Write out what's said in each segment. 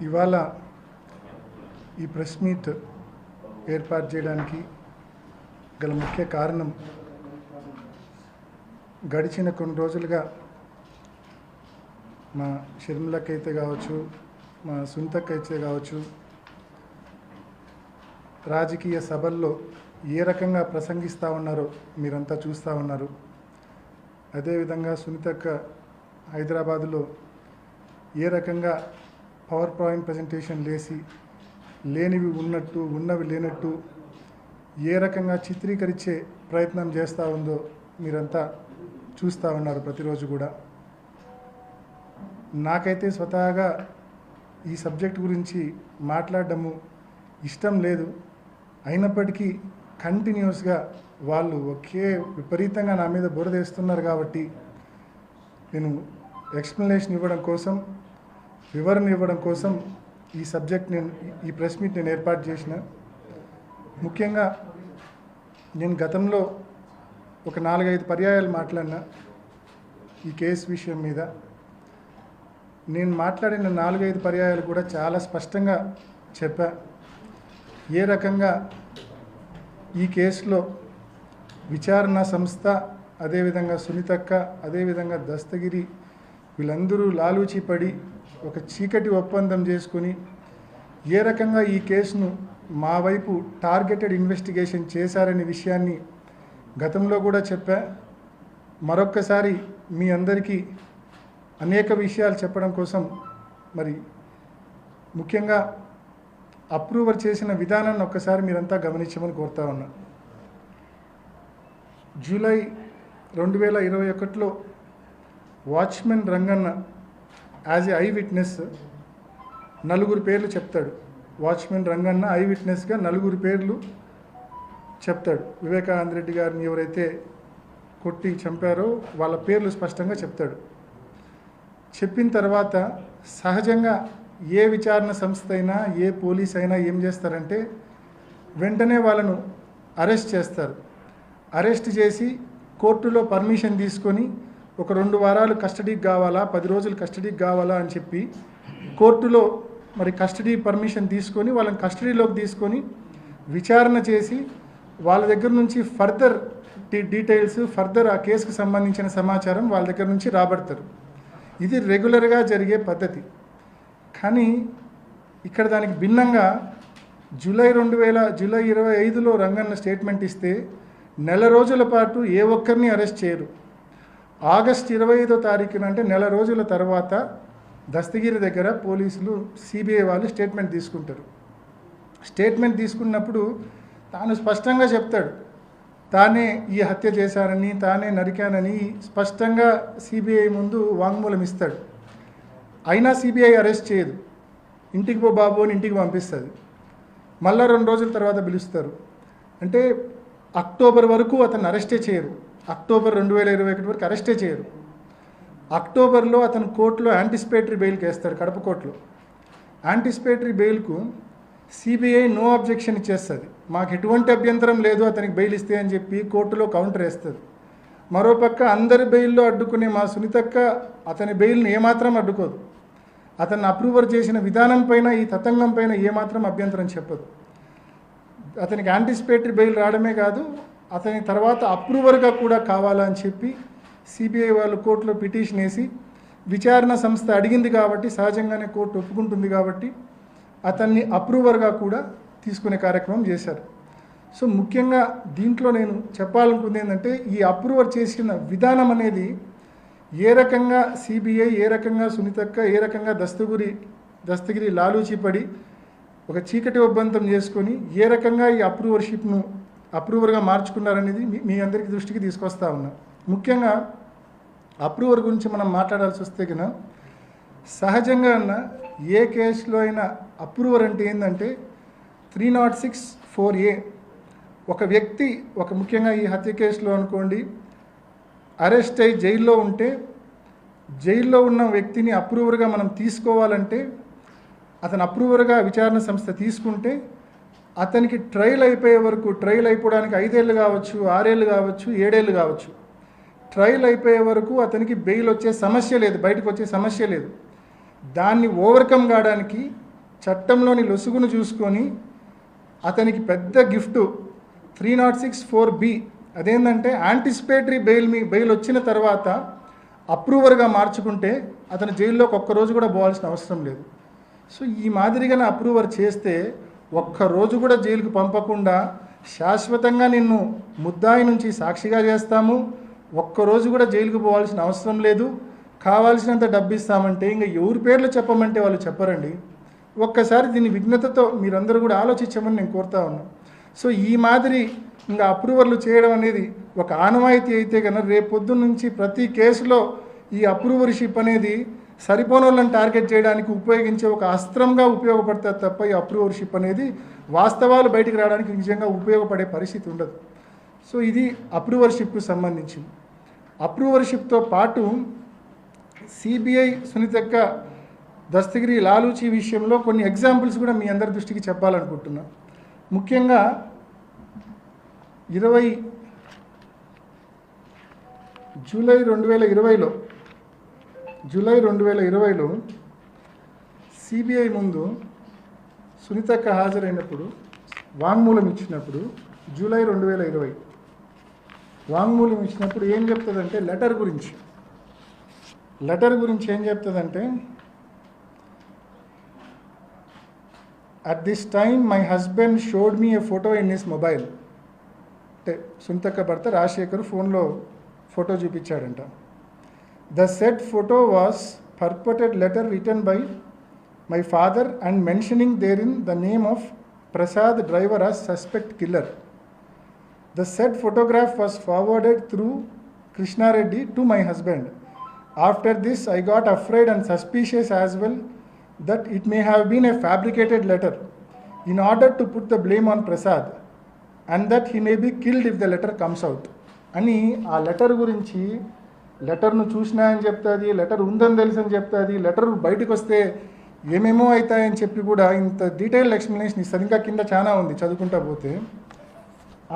ఇవాళ ఈ press meet ఏర్పాటు చేయడానికి గల ముఖ్య కారణం గడిచిన కొన్ని రోజులుగా మా షర్మిలకైతే కావచ్చు, మా సునీతకైతే కావచ్చు, రాజకీయ సభల్లో ఏ రకంగా ప్రసంగిస్తూ ఉన్నారో మీరంతా చూస్తూ ఉన్నారు. అదేవిధంగా సునీతక్క హైదరాబాదులో ఏ రకంగా పవర్ పాయింట్ ప్రజెంటేషన్ లేసి లేనివి ఉన్నట్టు ఉన్నవి లేనట్టు ఏ రకంగా చిత్రీకరించే ప్రయత్నం చేస్తూ ఉందో మీరంతా చూస్తూ ఉన్నారు ప్రతిరోజు కూడా. నాకైతే స్వతహాగా ఈ సబ్జెక్ట్ గురించి మాట్లాడడము ఇష్టం లేదు. అయినప్పటికీ కంటిన్యూస్గా వాళ్ళు ఒకే విపరీతంగా నా మీద బురదేస్తున్నారు కాబట్టి నేను ఎక్స్ప్లెనేషన్ ఇవ్వడం కోసం, వివరణ ఇవ్వడం కోసం ఈ సబ్జెక్ట్ ఈ ప్రెస్ మీట్ నేను ఏర్పాటు చేసిన. ముఖ్యంగా నేను గతంలో ఒక 4-5 పర్యాయాలు మాట్లాడినా ఈ కేసు విషయం మీద. నేను మాట్లాడిన 4-5 పర్యాయాలు కూడా చాలా స్పష్టంగా చెప్పా ఏ రకంగా ఈ కేసులో విచారణ సంస్థ, అదేవిధంగా సునీతక్క, అదేవిధంగా దస్తగిరి వీళ్ళందరూ లాలూచి పడి ఒక చీకటి ఒప్పందం చేసుకుని ఏ రకంగా ఈ కేసును మా వైపు టార్గెటెడ్ ఇన్వెస్టిగేషన్ చేశారనే విషయాన్ని గతంలో కూడా చెప్పా. మరొక్కసారి మీ అందరికీ అనేక విషయాలు చెప్పడం కోసం మరి ముఖ్యంగా అప్రూవర్ చేసిన విధానాన్ని ఒక్కసారి మీరంతా గమనించమని కోరుతా ఉన్నా. జూలై 2021లో watchman Ranganna as a eye witness 4 పేర్లు చెప్తాడు. వాచ్మెన్ రంగన్న ఐ విట్నెస్గా 4 పేర్లు చెప్తాడు. వివేకానంద రెడ్డి గారిని ఎవరైతే కొట్టి చంపారో వాళ్ళ పేర్లు స్పష్టంగా చెప్తాడు. చెప్పిన తర్వాత సహజంగా ఏ విచారణ సంస్థ అయినా, ఏ పోలీస్ అయినా ఏం చేస్తారంటే వెంటనే వాళ్ళను అరెస్ట్ చేస్తారు. అరెస్ట్ చేసి కోర్టులో పర్మిషన్ తీసుకొని ఒక 2 వారాలు కస్టడీకి కావాలా, 10 రోజులు కస్టడీకి కావాలా అని చెప్పి కోర్టులో మరి కస్టడీ పర్మిషన్ తీసుకొని వాళ్ళని కస్టడీలోకి తీసుకొని విచారణ చేసి వాళ్ళ దగ్గర నుంచి ఫర్దర్ డీటెయిల్స్, ఫర్దర్ ఆ కేసుకు సంబంధించిన సమాచారం వాళ్ళ దగ్గర నుంచి రాబడతారు. ఇది రెగ్యులర్గా జరిగే పద్ధతి. కానీ ఇక్కడ దానికి భిన్నంగా జూలై 25లో రంగన్న స్టేట్మెంట్ ఇస్తే 1 రోజుల పాటు ఏ ఒక్కరిని అరెస్ట్ చేయరు. ఆగస్టు 25వ తారీఖున అంటే 1 రోజుల తర్వాత దస్తగిరి దగ్గర పోలీసులు, సిబిఐ వాళ్ళు స్టేట్మెంట్ తీసుకుంటారు. స్టేట్మెంట్ తీసుకున్నప్పుడు తాను స్పష్టంగా చెప్తాడు, తానే ఈ హత్య చేశానని, తానే నరికానని స్పష్టంగా సిబిఐ ముందు వాంగ్మూలం ఇస్తాడు. అయినా సిబిఐ అరెస్ట్ చేయదు. ఇంటికి పో బాబు అని ఇంటికి పంపిస్తుంది. మళ్ళా 2 రోజుల తర్వాత పిలుస్తారు. అంటే అక్టోబర్ వరకు అతను అరెస్టే చేయరు. అక్టోబర్ 2021 వరకు అరెస్టే చేయరు. అక్టోబర్లో అతను కోర్టులో యాంటిసిపేటరీ బెయిల్కి వేస్తాడు, కడప కోర్టులో. యాంటిసిపేటరీ బెయిల్కు సిబిఐ నో అబ్జెక్షన్ ఇచ్చేస్తుంది. మాకు ఎటువంటి అభ్యంతరం లేదు అతనికి బెయిల్ ఇస్తే అని చెప్పి కోర్టులో కౌంటర్ వేస్తుంది. మరోపక్క అందరి బెయిల్లో అడ్డుకునే మా సునీతక్క అతని బెయిల్ని ఏమాత్రం అడ్డుకోదు. అతన్ని అప్రూవర్ చేసిన విధానం పైన, ఈ తతంగం పైన ఏమాత్రం అభ్యంతరం చెప్పదు. అతనికి యాంటిసిపేటరీ బెయిల్ రావడమే కాదు, అతని తర్వాత అప్రూవర్గా కూడా కావాలని చెప్పి సిబిఐ వాళ్ళు కోర్టులో పిటిషన్ వేసి విచారణ సంస్థ అడిగింది కాబట్టి, సహజంగానే కోర్టు ఒప్పుకుంటుంది కాబట్టి అతన్ని అప్రూవర్గా కూడా తీసుకునే కార్యక్రమం చేశారు. సో ముఖ్యంగా దీంట్లో నేను చెప్పాలనుకుంది ఏంటంటే, ఈ అప్రూవర్ చేసిన విధానం అనేది ఏ రకంగా సిబిఐ, ఏ రకంగా సునీతక్క, ఏ రకంగా దస్తగిరి లాలూచి పడి ఒక చీకటి ఒప్పందం చేసుకొని ఏ రకంగా ఈ అప్రూవర్గా మార్చుకున్నారనేది మీ అందరికీ దృష్టికి తీసుకొస్తా ఉన్నా. ముఖ్యంగా అప్రూవర్ గురించి మనం మాట్లాడాల్సి వస్తే కన్నా సహజంగా ఏ కేసులో అయినా అప్రూవర్ అంటే ఏంటంటే 306(4)A ఒక వ్యక్తి, ఒక ముఖ్యంగా ఈ హత్య కేసులో అనుకోండి, అరెస్ట్ అయ్యి జైల్లో ఉంటే జైల్లో ఉన్న వ్యక్తిని అప్రూవర్గా మనం తీసుకోవాలంటే అతను అప్రూవర్గా విచారణ సంస్థ తీసుకుంటే అతనికి ట్రయల్ అయిపోయే వరకు, ట్రయల్ అయిపోవడానికి 5 ఏళ్ళు కావచ్చు, 6 ఏళ్ళు కావచ్చు, 7 ఏళ్ళు కావచ్చు, ట్రయల్ అయిపోయే వరకు అతనికి బెయిల్ వచ్చే సమస్య లేదు, బయటకు వచ్చే సమస్య లేదు. దాన్ని ఓవర్కమ్ కావడానికి చట్టంలోని లొసుగును చూసుకొని అతనికి పెద్ద గిఫ్ట్ 306(4)B అదేంటంటే యాంటిసిపేటరీ బెయిల్ వచ్చిన తర్వాత అప్రూవర్గా మార్చుకుంటే అతను జైల్లోకి ఒక్కరోజు కూడా పోవాల్సిన అవసరం లేదు. సో ఈ మాదిరిగానే అప్రూవర్ చేస్తే ఒక్కరోజు కూడా జైలుకు పంపకుండా శాశ్వతంగా నిన్ను ముద్దాయి నుంచి సాక్షిగా చేస్తాము, ఒక్కరోజు కూడా జైలుకు పోవాల్సిన అవసరం లేదు, కావాల్సినంత డబ్బు ఇస్తామంటే ఇంకా ఎవరి పేర్లు చెప్పమంటే వాళ్ళు చెప్పరండి. ఒక్కసారి దీన్ని విఘ్నతతో మీరందరూ కూడా ఆలోచించమని నేను కోరుతా ఉన్నాను. సో ఈ మాదిరి ఇంకా అప్రూవర్లు చేయడం అనేది ఒక ఆనవాయితీ అయితే కనుక రేపొద్దున్న నుంచి ప్రతి కేసులో ఈ అప్రూవర్షిప్ అనేది సరిపోని వాళ్ళని టార్గెట్ చేయడానికి ఉపయోగించే ఒక అస్త్రంగా ఉపయోగపడుతుంది తప్ప ఈ అప్రూవర్షిప్ అనేది వాస్తవాలు బయటికి రావడానికి నిజంగా ఉపయోగపడే పరిస్థితి ఉండదు. సో ఇది అప్రూవర్షిప్కు సంబంధించి. అప్రూవర్షిప్తో పాటు సిబిఐ సునీతక్క దస్తగిరి లాలూచి విషయంలో కొన్ని ఎగ్జాంపుల్స్ కూడా మీ అందరి దృష్టికి చెప్పాలనుకుంటున్నా. ముఖ్యంగా 20 జూలై 2020లో సిబిఐ ముందు సునీతక్క హాజరైనప్పుడు వాంగ్మూలం ఇచ్చినప్పుడు జూలై 2020 వాంగ్మూలం ఇచ్చినప్పుడు ఏం చెప్తుందంటే లెటర్ గురించి ఏం చెప్తుందంటే at this time my husband showed me a photo in his mobile. అంటే సునీతక్క భర్త రాజశేఖర్ ఫోన్లో photo చూపించాడంట. The said photo was purported letter written by my father and mentioning therein the name of Prasad driver as suspect killer. The said photograph was forwarded through Krishna Reddy to my husband. After this I got afraid and suspicious as well that it may have been a fabricated letter in order to put the blame on Prasad and that he may be killed if the letter comes out. అని ఆ letter గురించి లెటర్ను చూసినా అని చెప్తుంది, letter ఉందని తెలుసని చెప్తుంది, letter బయటకు వస్తే ఏమేమో అవుతాయని చెప్పి కూడా ఇంత డీటెయిల్డ్ ఎక్స్ప్లెనేషన్ ఇస్తుంది. ఇంకా కింద చాలా ఉంది చదువుకుంటా పోతే.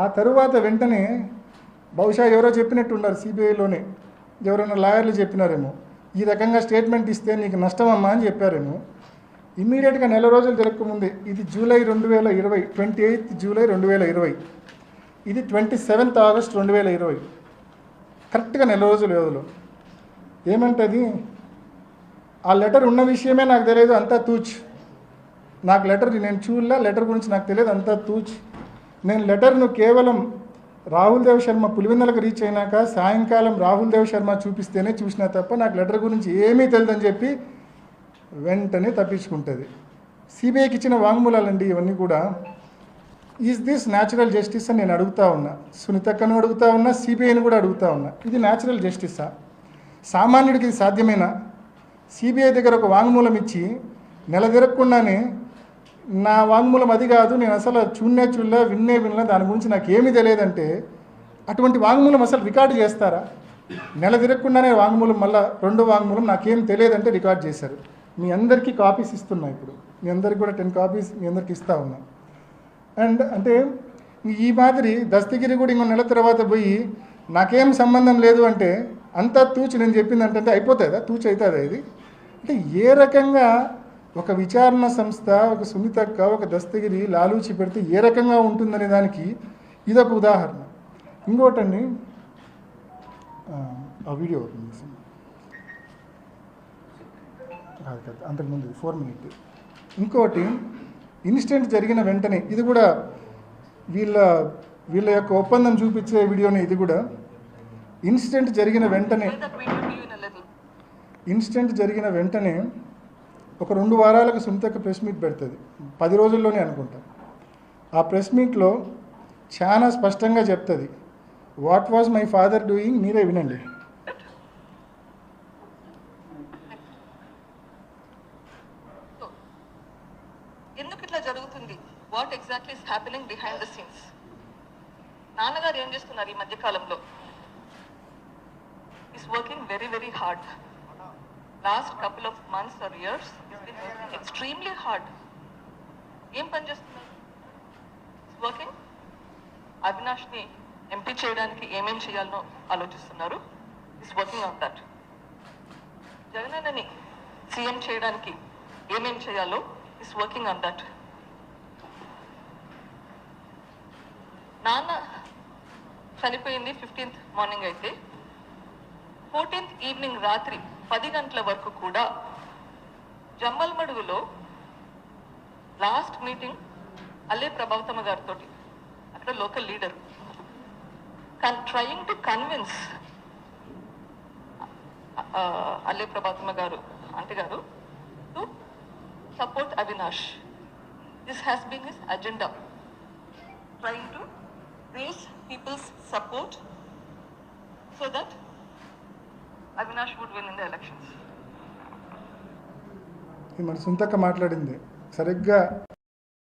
ఆ తరువాత వెంటనే బహుశా ఎవరో చెప్పినట్టు ఉన్నారు సిబిఐలోనే, ఎవరైనా లాయర్లు చెప్పినారేమో, ఈ రకంగా స్టేట్మెంట్ ఇస్తే నీకు నష్టమమ్మా అని చెప్పారేమో. ఇమ్మీడియట్గా నెల రోజులు జరగకముందే, ఇది జూలై 2020, 28 జూలై 2020, ఇది 27 ఆగస్ట్ 2020, కరెక్ట్గా నెల రోజుల వ్యవధిలో ఏమంటుంది, ఆ లెటర్ ఉన్న విషయమే నాకు తెలియదు, అంతా తూచ్, నాకు లెటర్ నేను చూడలే, లెటర్ గురించి నాకు తెలియదు, అంతా తూచ్, నేను లెటర్ను కేవలం రాహుల్ దేవ్ శర్మ పులివెందులకు రీచ్ అయినాక సాయంకాలం రాహుల్ దేవ్ శర్మ చూపిస్తేనే చూసినా తప్ప నాకు లెటర్ గురించి ఏమీ తెలియదని చెప్పి వెంటనే తప్పించుకుంటుంది. సిబిఐకి ఇచ్చిన వాంగ్మూలాలండి ఇవన్నీ కూడా. ఈజ్ దిస్ న్యాచురల్ జస్టిస్ అని నేను అడుగుతా ఉన్నా, సునీతక్కను అడుగుతా ఉన్నా, సిబిఐని కూడా అడుగుతా ఉన్నా. ఇది న్యాచురల్ జస్టిసా? సామాన్యుడికి ఇది సాధ్యమేనా? సిబిఐ దగ్గర ఒక వాంగ్మూలం ఇచ్చి నెల తిరగకుండానే నా వాంగ్మూలం అది కాదు, నేను అసలు చూడలే వినలే, దాని గురించి నాకు ఏమీ తెలియదంటే అటువంటి వాంగ్మూలం అసలు రికార్డు చేస్తారా? నెల తిరగకుండానే వాంగ్మూలం, మళ్ళీ రెండో వాంగ్మూలం నాకేం తెలియదంటే రికార్డ్ చేశారు. మీ అందరికీ కాపీస్ ఇస్తున్నా, ఇప్పుడు మీ అందరికి కూడా 10 కాపీస్ మీ అందరికి ఇస్తా ఉన్నా. అండ్ అంటే ఈ మాదిరి దస్తగిరి కూడా ఇంకో నెల తర్వాత పోయి నాకేం సంబంధం లేదు అంటే అంతా తూచి నేను చెప్పింది అంటే అయిపోతుందా? తూచి అవుతుందా ఇది? అంటే ఏ రకంగా ఒక విచారణ సంస్థ, ఒక సునీతక్క, ఒక దస్తగిరి లాలూచి పెడితే ఏ రకంగా ఉంటుందనే దానికి ఇదొక ఉదాహరణ. ఇంకోటండి, ఆ వీడియో ఓపెన్ చేసి అంతకుముందు 4 minutes. ఇంకోటి ఇన్సిడెంట్ జరిగిన వెంటనే, ఇది కూడా వీళ్ళ యొక్క ఒప్పందం చూపించే వీడియోనే. ఇది కూడా ఇన్సిడెంట్ జరిగిన వెంటనే ఒక 2 వారాలకు సునీతక్క ప్రెస్ మీట్ పెడుతుంది, 10 రోజుల్లోనే అనుకుంటా. ఆ ప్రెస్ మీట్లో చాలా స్పష్టంగా చెప్తుంది, what was my father doing, మీరే వినండి. ఎందుకు ఇట్లా జరుగుతుంది? What exactly is happening behind the scenes? నాన్నగారు ఏం చేస్తున్నారు ఈ మధ్య కాలంలో? Is working very very hard. Last couple of months or years he's been working extremely hard. ఏం పని చేస్తున్నారు? Is working. అవినాష్ని ఎంపీ చేయడానికి ఏమేం చేయాలనో ఆలోచిస్తున్నారు. Is working on that. జగనన్నని సీఎం చేయడానికి ఏమేం చేయాలో is working on that. నాన్న చనిపోయింది 15th మార్నింగ్ అయితే 14th ఈవినింగ్ రాత్రి 10 గంటల వరకు కూడా జమ్మల్మడుగులో లాస్ట్ మీటింగ్ అల్లే ప్రభావతమ్మ గారితో, అక్కడ local leader, trying to convince Alle Prabhavatamma గారు ఆంటీ గారు to support Avinash. This has been his agenda, trying to raise people's support so that Avinash would win in the elections. మన సొంతక్క మాట్లాడింది సరిగ్గా